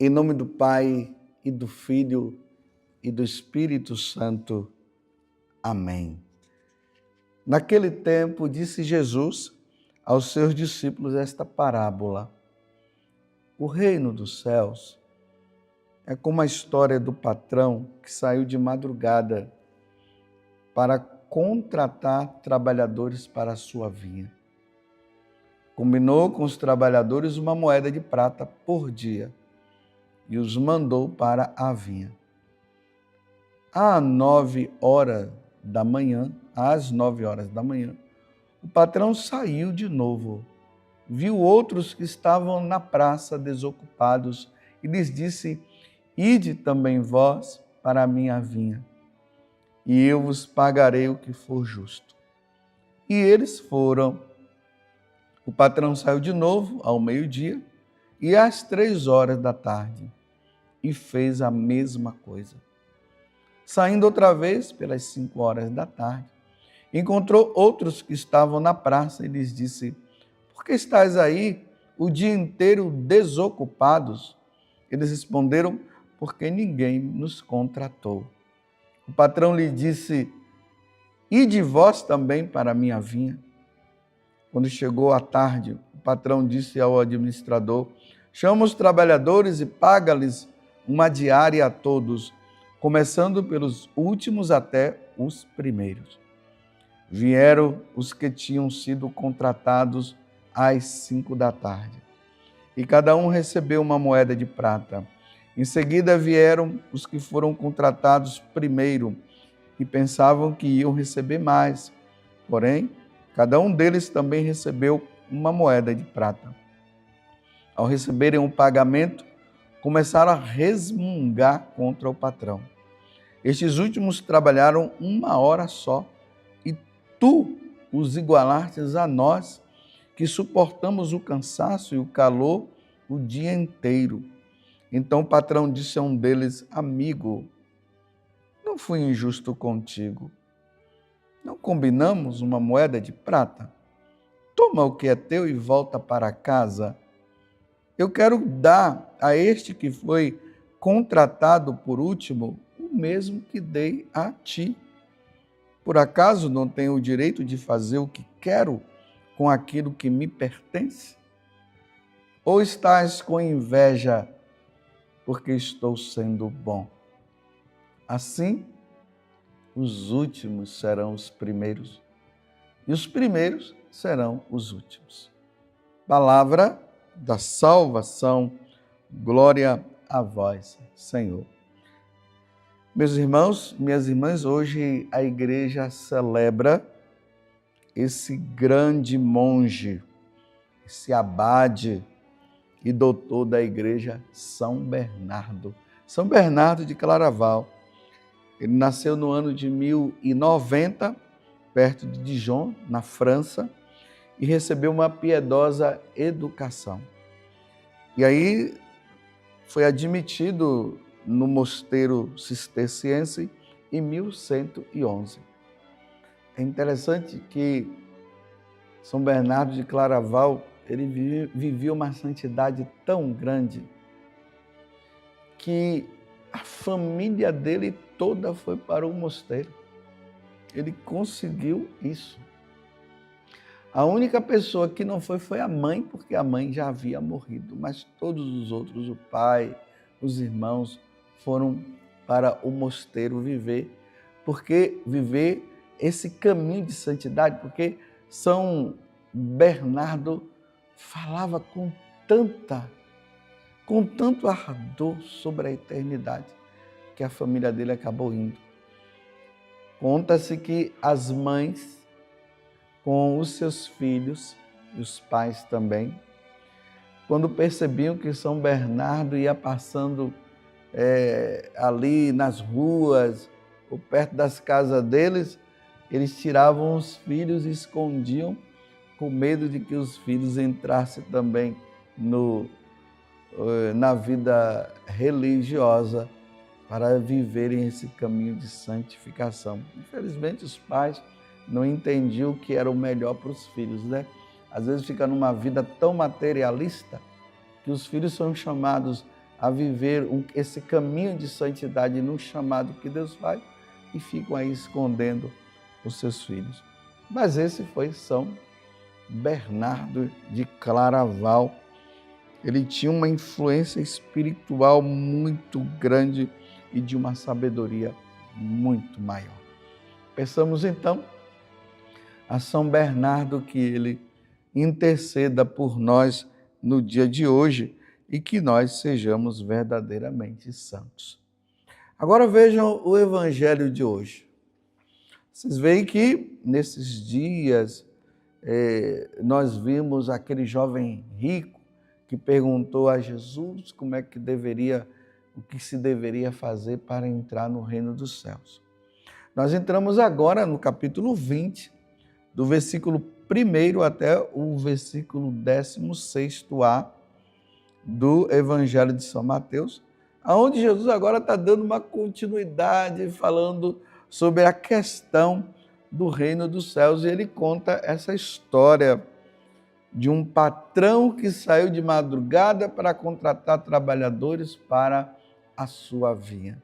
Em nome do Pai, e do Filho, e do Espírito Santo. Amém. Naquele tempo, disse Jesus aos seus discípulos esta parábola. O reino dos céus é como a história do patrão que saiu de madrugada para contratar trabalhadores para a sua vinha. Combinou com os trabalhadores uma moeda de prata por dia e os mandou para a vinha. Às 9 horas da manhã, o patrão saiu de novo, viu outros que estavam na praça desocupados e lhes disse: ide também vós para a minha vinha, e eu vos pagarei o que for justo. E eles foram. O patrão saiu de novo ao meio-dia e às 3 horas da tarde e fez a mesma coisa. Saindo outra vez pelas 5 horas da tarde, encontrou outros que estavam na praça e lhes disse: por que estáis aí o dia inteiro desocupados? Eles responderam: porque ninguém nos contratou. O patrão lhe disse: ide vós também para a minha vinha. Quando chegou a tarde, o patrão disse ao administrador: chama os trabalhadores e paga-lhes uma diária a todos, começando pelos últimos até os primeiros. Vieram os que tinham sido contratados às 5 da tarde, e cada um recebeu uma moeda de prata. Em seguida vieram os que foram contratados primeiro e pensavam que iam receber mais. Porém, cada um deles também recebeu uma moeda de prata. Ao receberem o pagamento, começaram a resmungar contra o patrão. Estes últimos trabalharam 1 hora só, e tu os igualastes a nós, que suportamos o cansaço e o calor o dia inteiro. Então o patrão disse a um deles: amigo, não fui injusto contigo. Não combinamos uma moeda de prata? Toma o que é teu e volta para casa. Eu quero dar a este que foi contratado por último o mesmo que dei a ti. Por acaso não tenho o direito de fazer o que quero com aquilo que me pertence? Ou estás com inveja porque estou sendo bom? Assim, os últimos serão os primeiros, e os primeiros serão os últimos. Palavra da salvação, glória a vós, Senhor. Meus irmãos, minhas irmãs, hoje a igreja celebra esse grande monge, esse abade e doutor da igreja, São Bernardo. São Bernardo de Claraval. Ele nasceu no ano de 1090, perto de Dijon, na França, e recebeu uma piedosa educação. E aí foi admitido no mosteiro cisterciense em 1111. É interessante que São Bernardo de Claraval, ele vivia uma santidade tão grande que a família dele toda foi para o mosteiro. Ele conseguiu isso. A única pessoa que não foi a mãe, porque a mãe já havia morrido, mas todos os outros, o pai, os irmãos, foram para o mosteiro viver esse caminho de santidade, porque São Bernardo falava com tanto ardor sobre a eternidade, que a família dele acabou indo. Conta-se que as mães, com os seus filhos, e os pais também, quando percebiam que São Bernardo ia passando ali nas ruas, ou perto das casas deles, eles tiravam os filhos e escondiam, com medo de que os filhos entrassem também na vida religiosa, para viverem esse caminho de santificação. Infelizmente, os pais não entendiam o que era o melhor para os filhos, né? Às vezes fica numa vida tão materialista que os filhos são chamados a viver esse caminho de santidade no chamado que Deus faz e ficam aí escondendo os seus filhos. Mas esse foi São Bernardo de Claraval. Ele tinha uma influência espiritual muito grande e de uma sabedoria muito maior. Peçamos então a São Bernardo que ele interceda por nós no dia de hoje e que nós sejamos verdadeiramente santos. Agora vejam o evangelho de hoje. Vocês veem que nesses dias nós vimos aquele jovem rico que perguntou a Jesus como é que o que se deveria fazer para entrar no reino dos céus. Nós entramos agora no capítulo 20, do versículo 1 até o versículo 16a do Evangelho de São Mateus, onde Jesus agora está dando uma continuidade, falando sobre a questão do reino dos céus, e ele conta essa história de um patrão que saiu de madrugada para contratar trabalhadores para a sua vinha.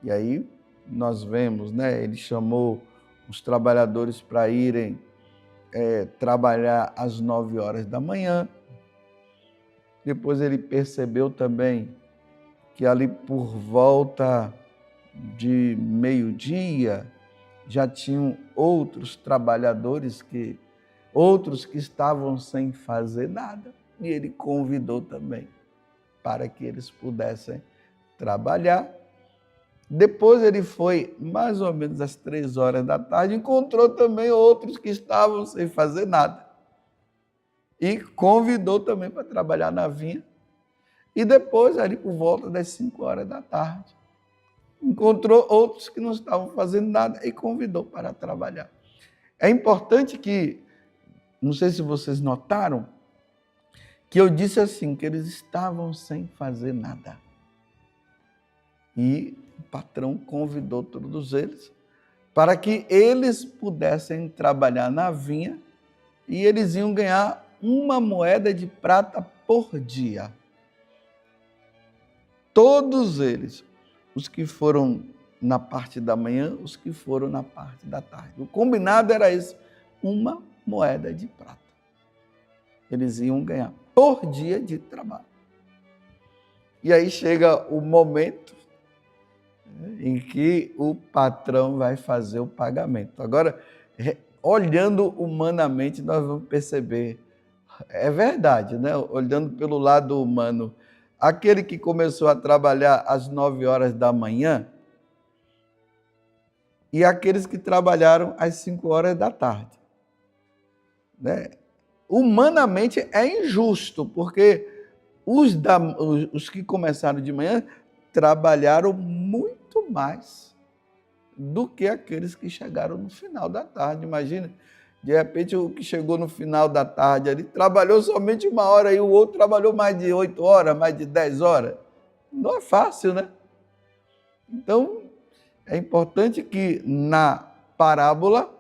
E aí nós vemos, ele chamou os trabalhadores para irem trabalhar às 9 horas da manhã. Depois ele percebeu também que ali por volta de meio-dia já tinham outros trabalhadores outros que estavam sem fazer nada. E ele convidou também para que eles pudessem trabalhar. Depois ele foi mais ou menos às 3 horas da tarde, encontrou também outros que estavam sem fazer nada. E convidou também para trabalhar na vinha. E depois, ali por volta das 5 horas da tarde, encontrou outros que não estavam fazendo nada e convidou para trabalhar. É importante que, não sei se vocês notaram, que eu disse assim, que eles estavam sem fazer nada. E o patrão convidou todos eles para que eles pudessem trabalhar na vinha e eles iam ganhar 1 moeda de prata por dia. Todos eles, os que foram na parte da manhã, os que foram na parte da tarde. O combinado era esse, 1 moeda de prata. Eles iam ganhar por dia de trabalho. E aí chega o momento em que o patrão vai fazer o pagamento. Agora, olhando humanamente, nós vamos perceber, é verdade, olhando pelo lado humano, aquele que começou a trabalhar às 9 horas da manhã e aqueles que trabalharam às 5 horas da tarde. Humanamente é injusto, porque os que começaram de manhã trabalharam muito mais do que aqueles que chegaram no final da tarde. Imagina, de repente o que chegou no final da tarde ali trabalhou somente 1 hora e o outro trabalhou mais de 8 horas, mais de 10 horas. Não é fácil, Então, é importante que na parábola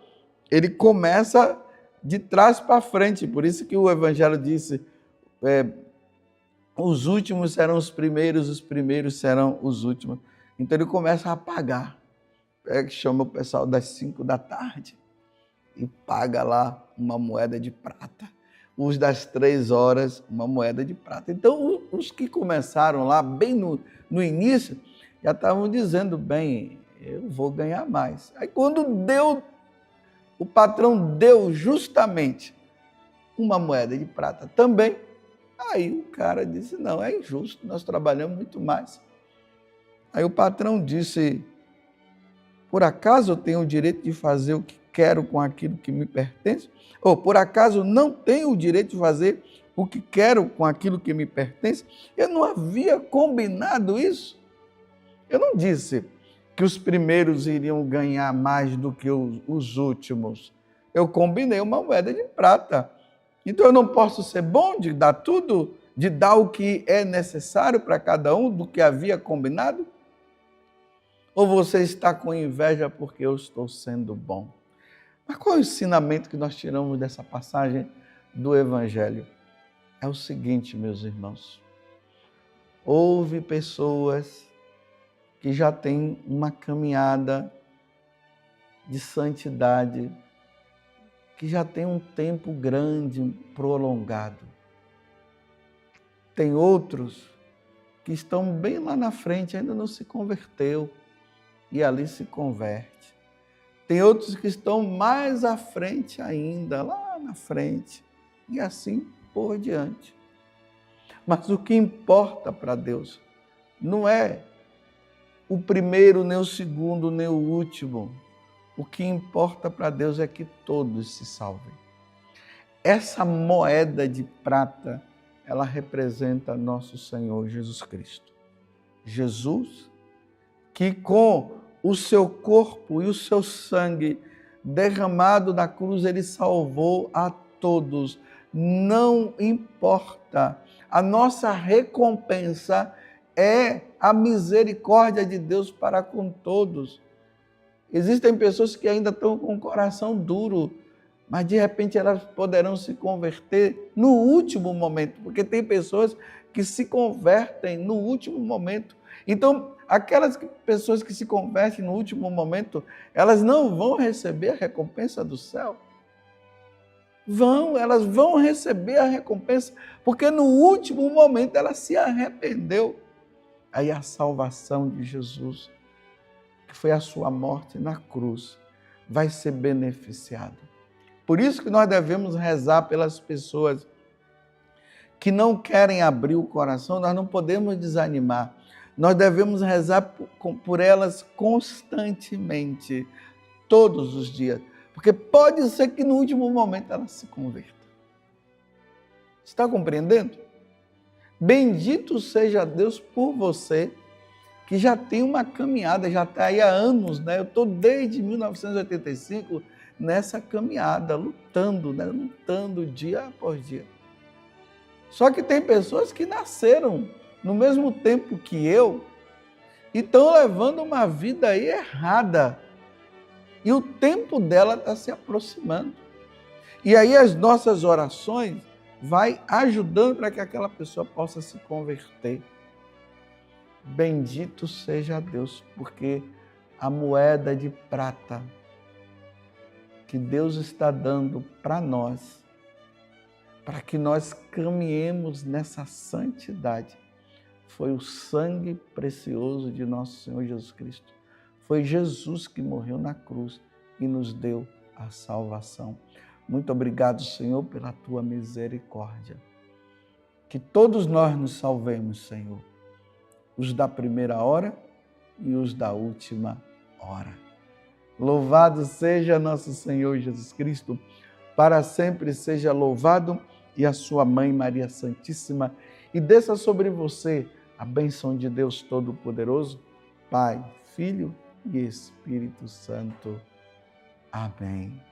ele começa de trás para frente. Por isso que o Evangelho disse, os últimos serão os primeiros serão os últimos. Então ele começa a pagar. Chama o pessoal das 5 da tarde e paga lá 1 moeda de prata. Os das 3 horas, 1 moeda de prata. Então os que começaram lá bem no início, já estavam dizendo, bem, eu vou ganhar mais. Aí quando o patrão deu justamente 1 moeda de prata também, aí o cara disse, não, é injusto, nós trabalhamos muito mais. Aí o patrão disse, por acaso eu tenho o direito de fazer o que quero com aquilo que me pertence? Ou por acaso não tenho o direito de fazer o que quero com aquilo que me pertence? Eu não havia combinado isso. Eu não disse que os primeiros iriam ganhar mais do que os últimos. Eu combinei 1 moeda de prata. Então eu não posso ser bom de dar tudo, de dar o que é necessário para cada um do que havia combinado? Ou você está com inveja porque eu estou sendo bom? Mas qual é o ensinamento que nós tiramos dessa passagem do Evangelho? É o seguinte, meus irmãos. Houve pessoas que já têm uma caminhada de santidade, que já tem um tempo grande, prolongado. Tem outros que estão bem lá na frente, ainda não se converteu, e ali se converte. Tem outros que estão mais à frente ainda, lá na frente, e assim por diante. Mas o que importa para Deus não é o primeiro, nem o segundo, nem o último. O que importa para Deus é que todos se salvem. Essa moeda de prata, ela representa nosso Senhor Jesus Cristo. Jesus, que com o seu corpo e o seu sangue derramado na cruz, ele salvou a todos. Não importa. A nossa recompensa é a misericórdia de Deus para com todos. Existem pessoas que ainda estão com o coração duro, mas de repente elas poderão se converter no último momento, porque tem pessoas que se convertem no último momento. Então, aquelas pessoas que se convertem no último momento, elas não vão receber a recompensa do céu. Elas vão receber a recompensa, porque no último momento ela se arrependeu. Aí a salvação de Jesus, que foi a sua morte na cruz, vai ser beneficiada. Por isso que nós devemos rezar pelas pessoas que não querem abrir o coração, nós não podemos desanimar. Nós devemos rezar por elas constantemente, todos os dias, porque pode ser que no último momento ela se converta. Está compreendendo? Bendito seja Deus por você, que já tem uma caminhada, já está aí há anos, né? Eu estou desde 1985 nessa caminhada, lutando, né? Lutando dia após dia. Só que tem pessoas que nasceram no mesmo tempo que eu e estão levando uma vida aí errada. E o tempo dela está se aproximando. E aí as nossas orações vai ajudando para que aquela pessoa possa se converter. Bendito seja Deus, porque a moeda de prata que Deus está dando para nós, para que nós caminhemos nessa santidade, foi o sangue precioso de nosso Senhor Jesus Cristo. Foi Jesus que morreu na cruz e nos deu a salvação. Muito obrigado, Senhor, pela tua misericórdia. Que todos nós nos salvemos, Senhor. Os da primeira hora e os da última hora. Louvado seja nosso Senhor Jesus Cristo, para sempre seja louvado, e a sua mãe Maria Santíssima, e desça sobre você a bênção de Deus Todo-Poderoso, Pai, Filho e Espírito Santo. Amém.